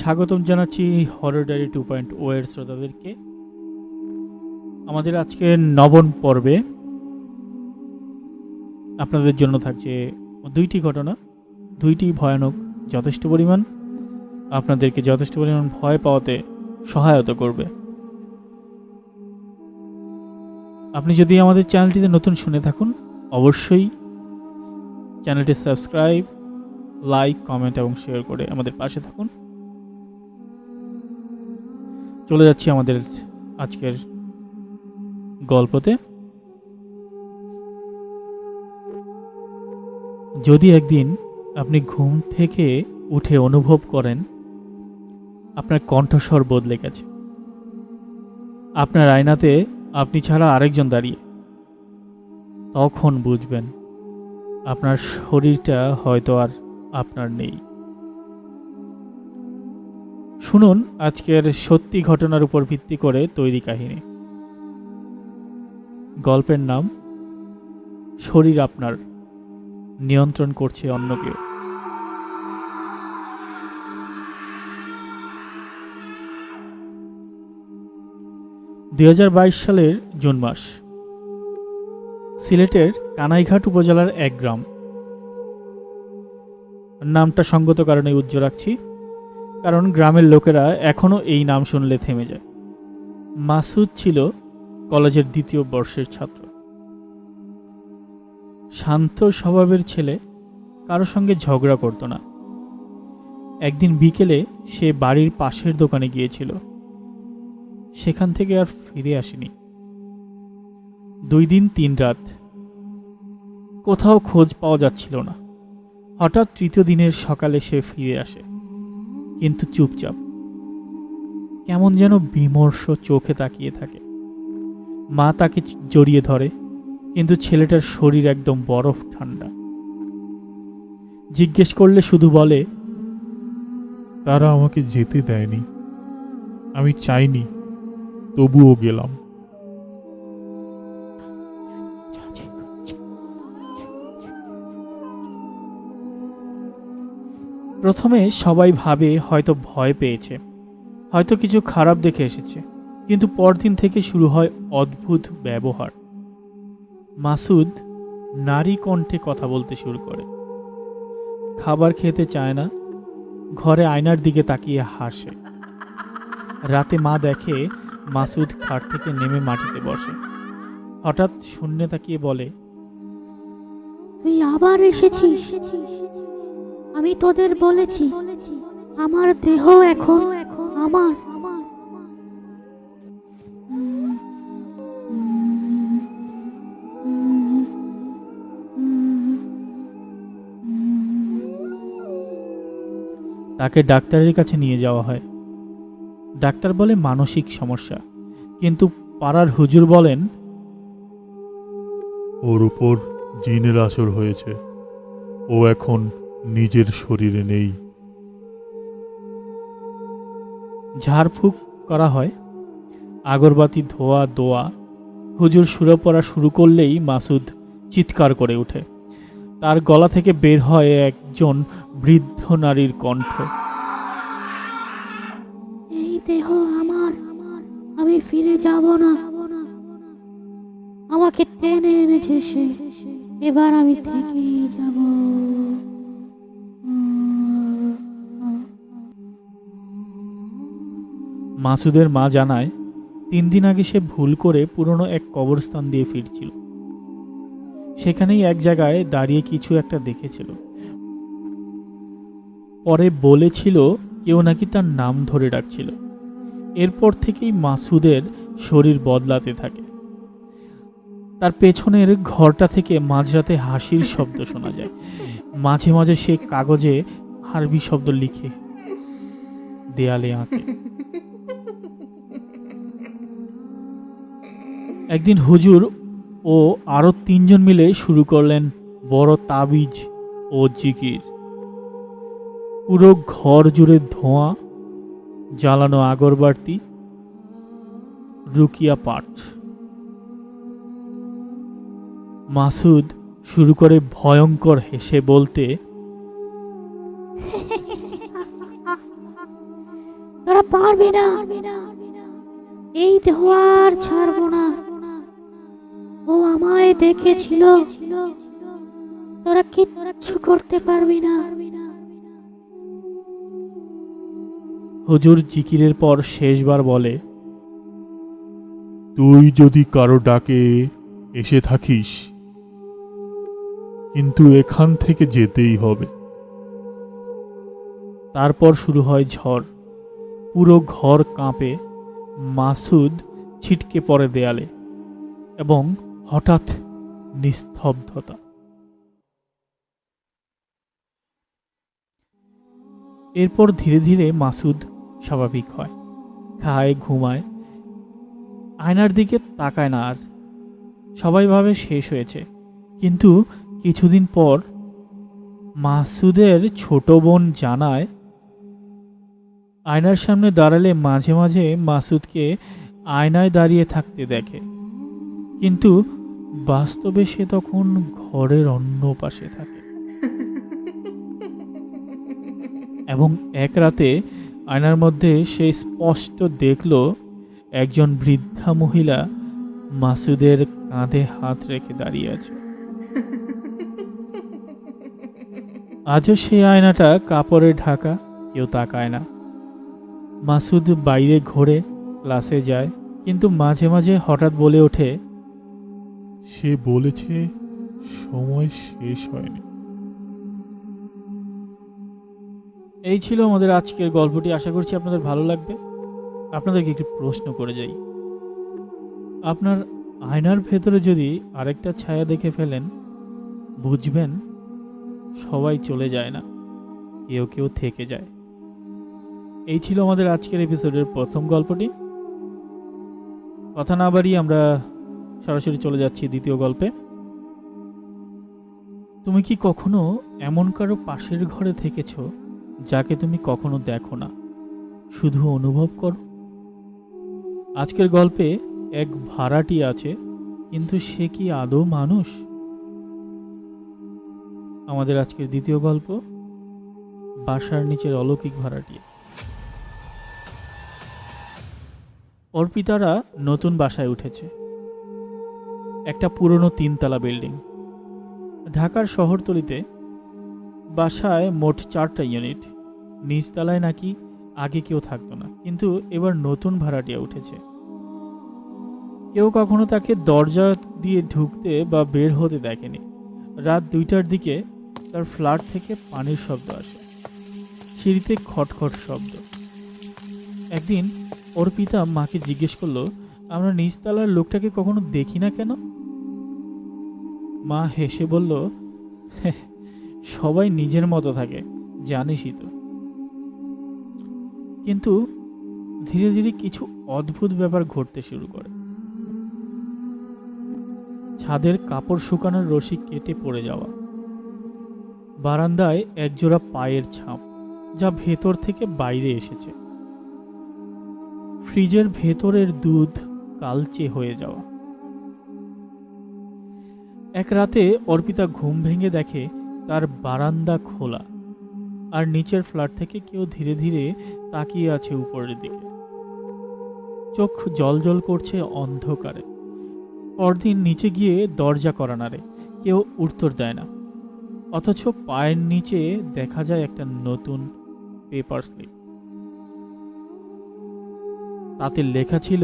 স্বাগতম জানাচ্ছি horror diary 2.0 এর শ্রোতাদেরকে। আমাদের আজকে নবম পর্বে আপনাদের জন্য থাকছে দুইটি ঘটনা, দুইটি ভয়ানক, যথেষ্ট পরিমাণ আপনাদেরকে যথেষ্ট পরিমাণ ভয় পাওয়াতে সহায়তা করবে। আপনি যদি আমাদের চ্যানেলটিতে নতুন শুনে থাকুন, অবশ্যই চ্যানেলটি সাবস্ক্রাইব, লাইক, কমেন্ট এবং শেয়ার করে আমাদের পাশে থাকুন। চলে যাচ্ছি আমাদের আজকের গল্পতে। যদি একদিন আপনি ঘুম থেকে উঠে অনুভব করেন আপনার কণ্ঠস্বর বদলে গেছে, আপনার আয়নাতে আপনি ছাড়া আরেকজন দাঁড়িয়ে, তখন বুঝবেন আপনার শরীরটা হয়তো আর আপনার নেই। শুনুন আজকের সত্যি ঘটনার উপর ভিত্তি করে তৈরি কাহিনী। গল্পের নাম শরীর আপনার নিয়ন্ত্রণ করছে অন্য কেউ। (2022 সালের জুন মাস, সিলেটের কানাইঘাট উপজেলার এক গ্রাম। নামটা সঙ্গত কারণে উজ্জ্ব রাখছি, কারণ গ্রামের লোকেরা এখনো এই নাম শুনলে থেমে যায়। মাসুদ ছিল কলেজের 2য় বর্ষের ছাত্র। শান্ত স্বভাবের ছেলে, কারো সঙ্গে ঝগড়া করত না। একদিন বিকেলে সে বাড়ির পাশের দোকানে গিয়েছিল, সেখান থেকে আর ফিরে আসেনি। 2 দিন 3 রাত কোথাও খোঁজ পাওয়া যাচ্ছিল না। হঠাৎ 3য় দিনের সকালে সে ফিরে আসে, কিন্তু চুপচাপ, কেমন যেন বিমর্ষ চোখে তাকিয়ে থাকে। মা তাকে জড়িয়ে ধরে, কিন্তু ছেলেটার শরীর একদম বরফ ঠান্ডা। জিজ্ঞেস করলে শুধু বলে, তারা আমাকে যেতে দেয়নি, আমি চাইনি, তবুও গেলাম। প্রথমে সবাই ভাবে হয়তো ভয় পেয়েছে, হয়তো কিছু খারাপ দেখে এসেছে, কিন্তু পরদিন থেকে শুরু হয় অদ্ভুত ব্যবহার। মাসুদ নারী কণ্ঠে কথা বলতে শুরু করে, খাবার খেতে চায় না, ঘরে আয়নার দিকে তাকিয়ে হাসে। রাতে মা দেখে মাসুদ খাট থেকে নেমে মাটিতে বসে, হঠাৎ শূন্যে তাকিয়ে বলে, তুই আবার এসেছিস? আমি তোদের বলেছি আমার দেহ এখন আমার। তাকে ডাক্তারের কাছে নিয়ে যাওয়া হয়। ডাক্তার বলে মানসিক সমস্যা, কিন্তু পাড়ার হুজুর বলেন ওর উপর জিনের আসর হয়েছে, ও এখন নিজের শরীরে নেই। ঝাড়ফুঁক করা হয়, আগরবাতি ধোয়া দোয়া। হুজুর সুরা পড়া শুরু করলেই মাসুদ চিৎকার করে ওঠে। তার গলা থেকে বের হয় একজন বৃদ্ধ নারীর কণ্ঠ, এই দেহ আমার, আমি ফিরে যাব না। আমাকে টেনে এনেছে সে, এবার আমি থেকেই যাব। মাসুদের মা জানায় 3 দিন আগে সে ভুল করে পুরনো এক কবরস্থান দিয়ে ফিরছিল। সেখানেই এক জায়গায় দাঁড়িয়ে কিছু একটা দেখেছিল। পরে বলেছিল কেউ নাকি তার নাম ধরে ডাকছিল। এরপর থেকেই মাসুদের শরীর বদলাতে থাকে। তার পেছনের ঘরটা থেকে মাঝরাতে হাসির শব্দ শোনা যায়। মাঝে মাঝে সে কাগজে আরবি শব্দ লিখে দেয়ালে আঁকে। একদিন হুজুর ও আরো 3 জন মিলে শুরু করলেন বড় তাবিজ ও জিকির। পুরো ঘর জুড়ে ধোঁয়া, জ্বালানো আগরবাতি, রুকিয়া পাঠ। মাসুদ শুরু করে ভয়ঙ্কর হেসে বলতে, তোরা পারবি না, এই দেহ আর ছাড়বো না। ও আমায় দেখেছিল, তোরা কিচ্ছু করতে পারবি না। হুজুর জিকিরের পর শেষবার বলে, তুই যদি কারো ডাকে এসে থাকিস, কিন্তু এখান থেকে যেতেই হবে। তারপর শুরু হয় ঝড়। পুরো ঘর কাঁপে। মাসুদ ছিটকে পড়ে দেয়ালে এবং হঠাৎ নিস্তব্ধতা। এরপর ধীরে ধীরে মাসুদ স্বাভাবিক হয়, খায়, ঘুমায়, আয়নার দিকে তাকায় না আর। সবাই ভাবে শেষ হয়েছে। কিন্তু কিছুদিন পর মাসুদের ছোট বোন জানায়, আয়নার সামনে দাঁড়ালে মাঝে মাঝে মাসুদকে আয়নায় দাঁড়িয়ে থাকতে দেখে, কিন্তু বাস্তবে সে তখন ঘরের অন্য পাশে থাকে। এবং এক রাতে আয়নার মধ্যে সে স্পষ্ট দেখল একজন বৃদ্ধা মহিলা মাসুদের কাঁধে হাত রেখে দাঁড়িয়ে আছে। আজও সেই আয়নাটা কাপড়ে ঢাকা, কেউ তাকায় না। মাসুদ বাইরে ঘোরে, ক্লাসে যায়, কিন্তু মাঝে মাঝে হঠাৎ বলে ওঠে, সে বলেছে সময় শেষ হয়নি। এই ছিল আমাদের আজকের গল্পটি। আশা করছি আপনাদের ভালো লাগবে। আপনাদেরকে একটি প্রশ্ন করে যাই, আপনার আয়নার ভেতরে যদি আরেকটা ছায়া দেখে ফেলেন, বুঝবেন সবাই চলে যায় না, কেউ কেউ থেকে যায়। এই ছিল আমাদের আজকের এপিসোডের প্রথম গল্পটি। কথা না বাড়িয়ে আমরা সরাসরি চলে যাচ্ছি দ্বিতীয় গল্পে। তুমি কি কখনো এমন কারো পাশের ঘরে থেকেছো যাকে তুমি কখনো দেখো না, শুধু অনুভব করো? আজকের গল্পে এক ভাড়াটি আছে, কিন্তু সে কি আদৌ মানুষ? আমাদের আজকের দ্বিতীয় গল্প, বাসার নিচের অলৌকিক ভাড়াটি। অর্পিতারা নতুন বাসায় উঠেছে। একটা পুরনো 3তলা বিল্ডিং, ঢাকার শহরতলিতে। বাসায় মোট 4টা ইউনিট। নিচতলায় নাকি আগে কেউ থাকতো না, কিন্তু এবার নতুন ভাড়াটিয়া উঠেছে। কেউ কখনো তাকে দরজা দিয়ে ঢুকতে বা বের হতে দেখেনি। রাত 2টার দিকে তার ফ্ল্যাট থেকে পানির শব্দ আসে, সিঁড়িতে খটখট শব্দ। একদিন অর্পিতা মাকে জিজ্ঞেস করলো, আমরা নিচতলার লোকটাকে কখনো দেখি না কেন? মা হেসে বলল, সবাই নিজের মতো থাকে, জানিসই তো। কিন্তু ধীরে ধীরে কিছু অদ্ভুত ব্যাপার ঘটতে শুরু করে। ছাদের কাপড় শুকানোর রশি কেটে পড়ে যাওয়া, বারান্দায় একজোড়া পায়ের ছাপ যা ভেতর থেকে বাইরে এসেছে, ফ্রিজের ভেতরের দুধ কালচে হয়ে যাওয়া। এক রাতে অর্পিতা ঘুম ভেঙে দেখে তার বারান্দা খোলা, আর নিচের ফ্ল্যাট থেকে কেউ ধীরে ধীরে তাকিয়ে আছে উপরের দিকে। চোখ জ্বলজ্বল করছে অন্ধকারে। পরদিন নিচে গিয়ে দরজা করা নাড়ে, কেউ উত্তর দেয় না। অথচ পায়ের নিচে দেখা যায় একটা নতুন পেপার স্লিপ। তাতে লেখা ছিল,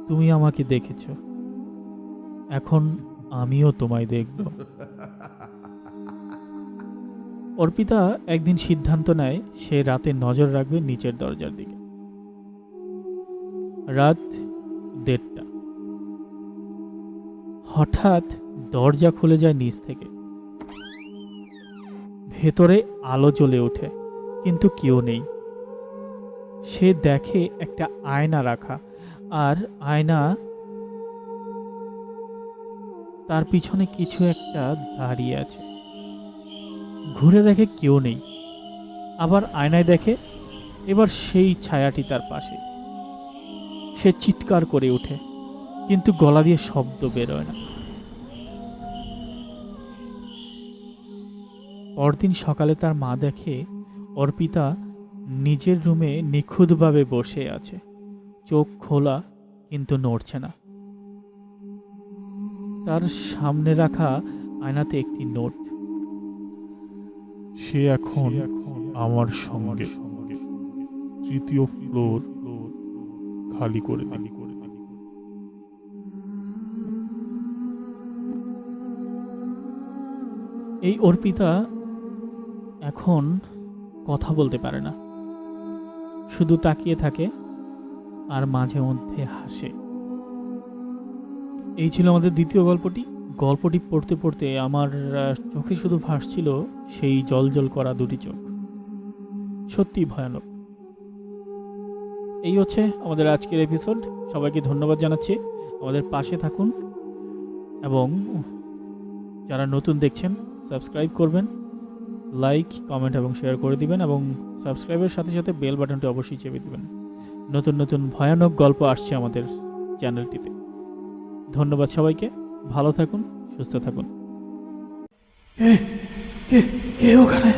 তুমি আমাকে দেখেছ, এখন আমিও তোমায় দেখব। অর্পিতা একদিন সিদ্ধান্ত নেয় সে রাতে নজর রাখবে নিচের দরজার দিকে। রাত 1:30। হঠাৎ দরজা খুলে যায় নিচ থেকে। ভেতরে আলো জ্বলে ওঠে, কিন্তু কেউ নেই। সে দেখে একটা আয়না রাখা, আর আয়না তার পিছনে কিছু একটা দাঁড়িয়ে আছে। ঘুরে দেখে কেউ নেই। আবার আয়নায় দেখে, এবার সেই ছায়াটি তার পাশে। সে চিৎকার করে ওঠে, কিন্তু গলা দিয়ে শব্দ বেরোয় না। পরদিন সকালে তার মা দেখে অর্পিতা নিজের রুমে নিখুঁতভাবে বসে আছে, চোখ খোলা কিন্তু নড়ছে না। তার সামনে রাখা আয়নাতে একটি নোট। সে এখন আমার সঙ্গে তৃতীয় ফ্লোর খালি করে দিন। এই অর্পিতা এখন কথা বলতে পারে না, শুধু তাকিয়ে থাকে আর মাঝে মধ্যে হাসে। এই ছিল আমাদের দ্বিতীয় গল্পটি। গল্পটি পড়তে পড়তে আমার চোখে শুধু ভাসছিল সেই জলজল করা দুটি চোখ। সত্যি ভয়ানক। এই হচ্ছে আমাদের আজকের এপিসোড। সবাইকে ধন্যবাদ জানাচ্ছি। আমাদের পাশে থাকুন এবং যারা নতুন দেখছেন সাবস্ক্রাইব করবেন, লাইক, কমেন্ট এবং শেয়ার করে দিবেন, এবং সাবস্ক্রাইবের সাথে সাথে বেল বাটনটি অবশ্যই চেপে দিবেন। নতুন নতুন ভয়ানক গল্প আসছে আমাদের চ্যানেলটিতে। ধন্যবাদ সবাইকে। ভালো থাকুন, সুস্থ থাকুন। কে ওখানে?